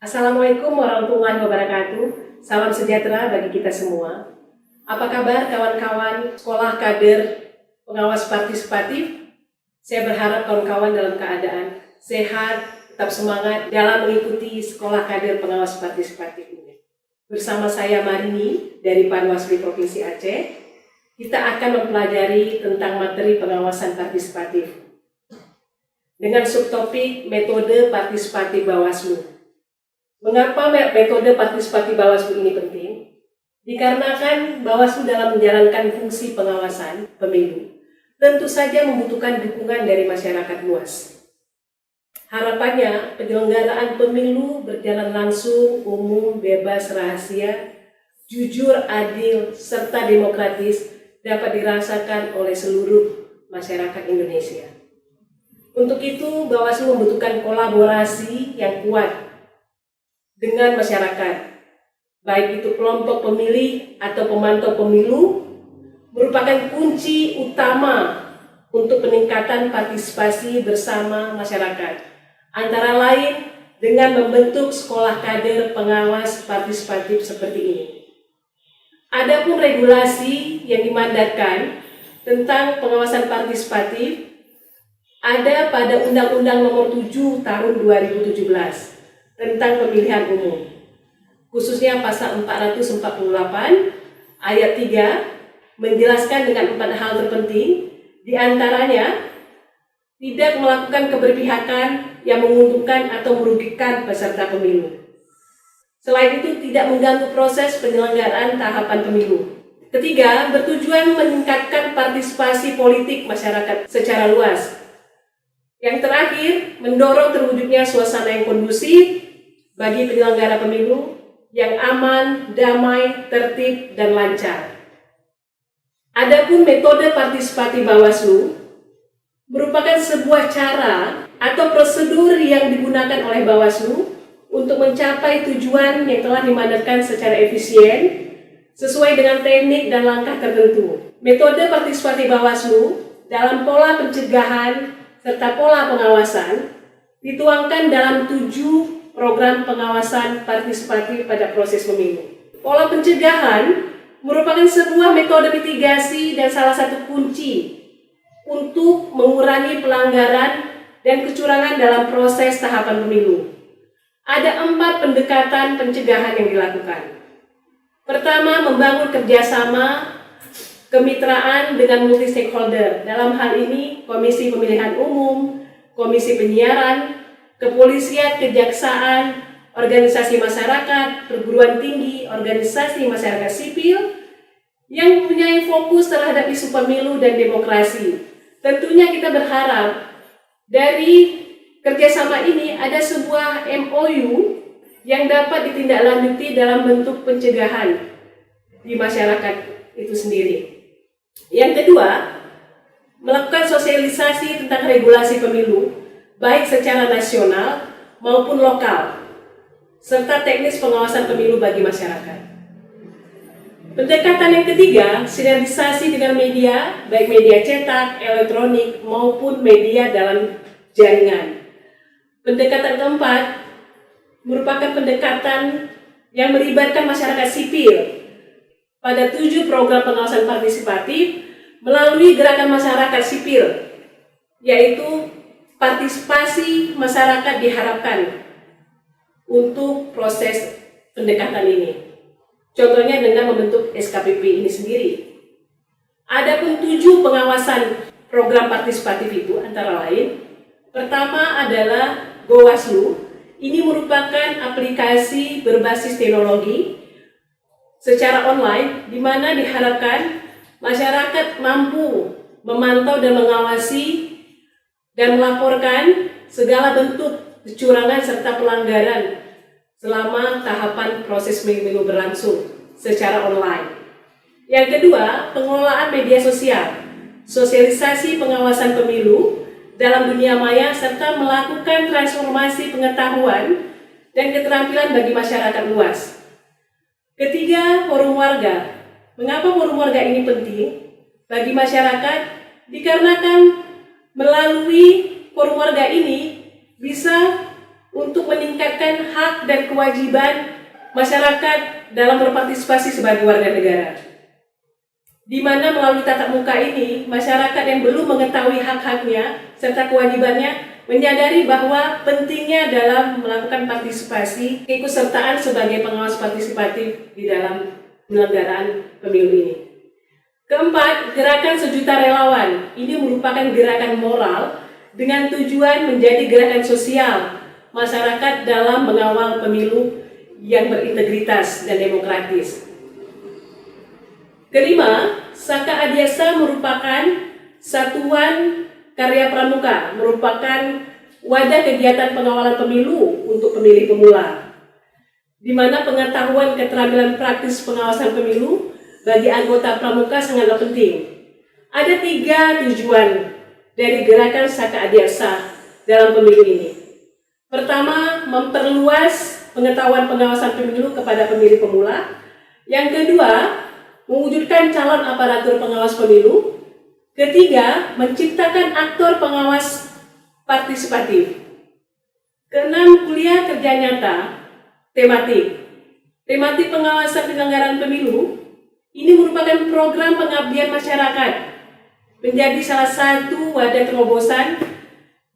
Assalamualaikum warahmatullahi wabarakatuh. Salam sejahtera bagi kita semua. Apa kabar kawan-kawan sekolah kader pengawas partisipatif? Saya berharap kawan-kawan dalam keadaan sehat, tetap semangat dalam mengikuti sekolah kader pengawas partisipatif ini. Bersama saya Marini dari Panwaslu Provinsi Aceh, kita akan mempelajari tentang materi pengawasan partisipatif dengan subtopik metode partisipatif Bawaslu. Mengapa metode partisipatif Bawaslu ini penting? Dikarenakan Bawaslu dalam menjalankan fungsi pengawasan pemilu tentu saja membutuhkan dukungan dari masyarakat luas. Harapannya penyelenggaraan pemilu berjalan langsung, umum, bebas, rahasia, jujur, adil, serta demokratis dapat dirasakan oleh seluruh masyarakat Indonesia. Untuk itu Bawaslu membutuhkan kolaborasi yang kuat dengan masyarakat, baik itu kelompok pemilih atau pemantau pemilu, merupakan kunci utama untuk peningkatan partisipasi bersama masyarakat, antara lain dengan membentuk sekolah kader pengawas partisipatif seperti ini. Adapun regulasi yang dimandatkan tentang pengawasan partisipatif ada pada Undang-Undang Nomor 7 Tahun 2017 tentang pemilihan umum, khususnya pasal 448 ayat 3 menjelaskan dengan 4 hal terpenting, diantaranya tidak melakukan keberpihakan yang menguntungkan atau merugikan peserta pemilu. Selain itu tidak mengganggu proses penyelenggaraan tahapan pemilu. Ketiga, bertujuan meningkatkan partisipasi politik masyarakat secara luas. Yang terakhir, mendorong terwujudnya suasana yang kondusif bagi penyelenggara pemilu yang aman, damai, tertib, dan lancar. Adapun metode partisipatif Bawaslu merupakan sebuah cara atau prosedur yang digunakan oleh Bawaslu untuk mencapai tujuan yang telah dimandatkan secara efisien sesuai dengan teknik dan langkah tertentu. Metode partisipatif Bawaslu dalam pola pencegahan serta pola pengawasan dituangkan dalam 7 program pengawasan partisipatif pada proses pemilu. Pola pencegahan merupakan sebuah metode mitigasi dan salah satu kunci untuk mengurangi pelanggaran dan kecurangan dalam proses tahapan pemilu. Ada 4 pendekatan pencegahan yang dilakukan. Pertama, membangun kerjasama kemitraan dengan multi stakeholder. Dalam hal ini, Komisi Pemilihan Umum, Komisi Penyiaran, Kepolisian, Kejaksaan, organisasi masyarakat, perguruan tinggi, organisasi masyarakat sipil yang mempunyai fokus terhadap isu pemilu dan demokrasi. Tentunya kita berharap dari kerjasama ini ada sebuah MOU yang dapat ditindaklanjuti dalam bentuk pencegahan di masyarakat itu sendiri. Yang kedua, melakukan sosialisasi tentang regulasi pemilu baik secara nasional maupun lokal, serta teknis pengawasan pemilu bagi masyarakat. Pendekatan yang ketiga, sinergisasi dengan media, baik media cetak, elektronik, maupun media dalam jaringan. Pendekatan keempat, merupakan pendekatan yang melibatkan masyarakat sipil pada 7 program pengawasan partisipatif melalui gerakan masyarakat sipil, yaitu partisipasi masyarakat diharapkan untuk proses pendekatan ini. Contohnya dengan membentuk SKPP ini sendiri. Adapun 7 pengawasan program partisipatif itu antara lain, pertama adalah Bawaslu. Ini merupakan aplikasi berbasis teknologi secara online di mana diharapkan masyarakat mampu memantau dan mengawasi dan melaporkan segala bentuk kecurangan serta pelanggaran selama tahapan proses pemilu berlangsung secara online. Yang kedua, pengelolaan media sosial, sosialisasi pengawasan pemilu dalam dunia maya serta melakukan transformasi pengetahuan dan keterampilan bagi masyarakat luas. Ketiga, forum warga. Mengapa forum warga ini penting bagi masyarakat? Dikarenakan melalui forum warga ini bisa untuk meningkatkan hak dan kewajiban masyarakat dalam berpartisipasi sebagai warga negara. Di mana melalui tatap muka ini, masyarakat yang belum mengetahui hak-haknya serta kewajibannya menyadari bahwa pentingnya dalam melakukan partisipasi, keikutsertaan sebagai pengawas partisipatif di dalam penyelenggaraan pemilu ini. Keempat, gerakan sejuta relawan. Ini merupakan gerakan moral dengan tujuan menjadi gerakan sosial masyarakat dalam mengawal pemilu yang berintegritas dan demokratis. Kelima, Saka Adiaksa merupakan satuan karya pramuka, merupakan wadah kegiatan pengawalan pemilu untuk pemilih pemula, di mana pengetahuan keterampilan praktis pengawasan pemilu bagi anggota pramuka sangatlah penting. Ada 3 tujuan dari gerakan Saka Adiaksa dalam pemilu ini. Pertama, memperluas pengetahuan pengawasan pemilu kepada pemilih pemula. Yang kedua, mewujudkan calon aparatur pengawas pemilu. Ketiga, menciptakan aktor pengawas partisipatif. Keenam, kuliah kerja nyata tematik. Tematik pengawasan penyelenggaraan pemilu ini merupakan program pengabdian masyarakat, menjadi salah satu wadah terobosan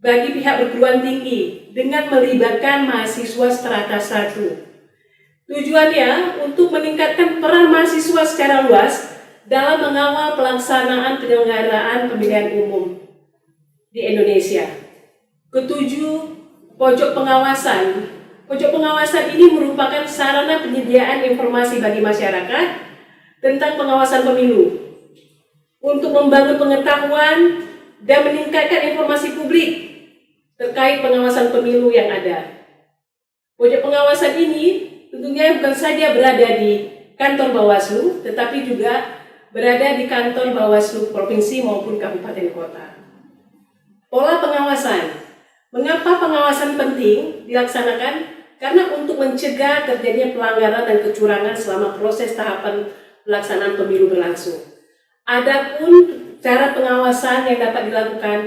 bagi pihak perguruan tinggi dengan melibatkan mahasiswa strata 1. Tujuannya untuk meningkatkan peran mahasiswa secara luas dalam mengawal pelaksanaan penyelenggaraan pemilihan umum di Indonesia. Ketujuh, pojok pengawasan. Pojok pengawasan ini merupakan sarana penyediaan informasi bagi masyarakat tentang pengawasan pemilu untuk membangun pengetahuan dan meningkatkan informasi publik terkait pengawasan pemilu yang ada. Pojok pengawasan ini tentunya bukan saja berada di kantor Bawaslu, tetapi juga berada di kantor Bawaslu Provinsi maupun Kabupaten Kota. Pola pengawasan. Mengapa pengawasan penting dilaksanakan? Karena untuk mencegah terjadinya pelanggaran dan kecurangan selama proses tahapan pelaksanaan pemilu berlangsung. Adapun cara pengawasan yang dapat dilakukan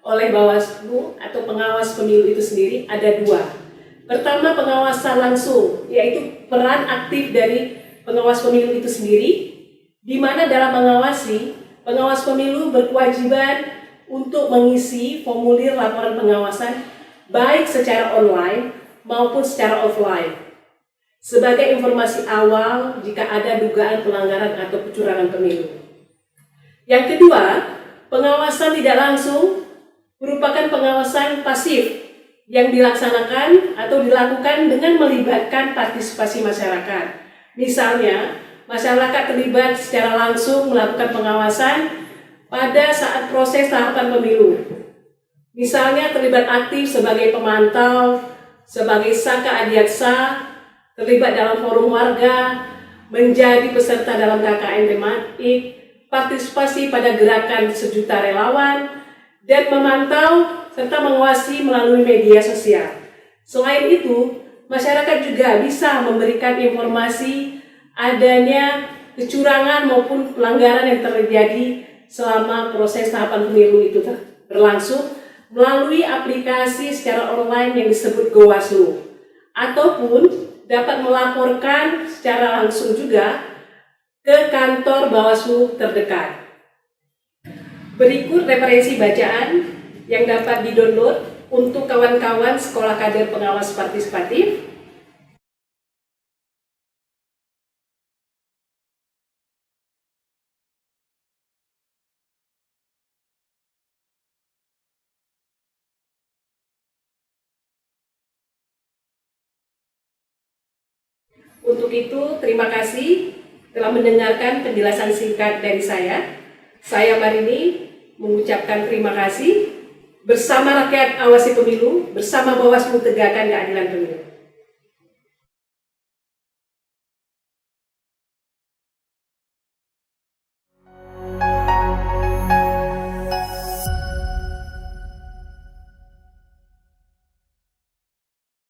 oleh Bawaslu atau pengawas pemilu itu sendiri ada 2. Pertama, pengawasan langsung, yaitu peran aktif dari pengawas pemilu itu sendiri, di mana dalam mengawasi, pengawas pemilu berkewajiban untuk mengisi formulir laporan pengawasan baik secara online maupun secara offline sebagai informasi awal jika ada dugaan pelanggaran atau kecurangan pemilu. Yang kedua, pengawasan tidak langsung merupakan pengawasan pasif yang dilaksanakan atau dilakukan dengan melibatkan partisipasi masyarakat. Misalnya, masyarakat terlibat secara langsung melakukan pengawasan pada saat proses tahapan pemilu. Misalnya terlibat aktif sebagai pemantau, sebagai Saka Adiaksa, terlibat dalam forum warga, menjadi peserta dalam KKN tematik, partisipasi pada gerakan sejuta relawan, dan memantau serta mengawasi melalui media sosial. Selain itu, masyarakat juga bisa memberikan informasi adanya kecurangan maupun pelanggaran yang terjadi selama proses tahapan pemilu itu berlangsung melalui aplikasi secara online yang disebut GoWaslu, ataupun dapat melaporkan secara langsung juga ke kantor Bawaslu terdekat. Berikut referensi bacaan yang dapat di-download untuk kawan-kawan sekolah kader pengawas partisipatif. Untuk itu, terima kasih telah mendengarkan penjelasan singkat dari saya. Saya Marini mengucapkan terima kasih. Bersama rakyat awasi pemilu, bersama Bawaslu tegakkan keadilan pemilu.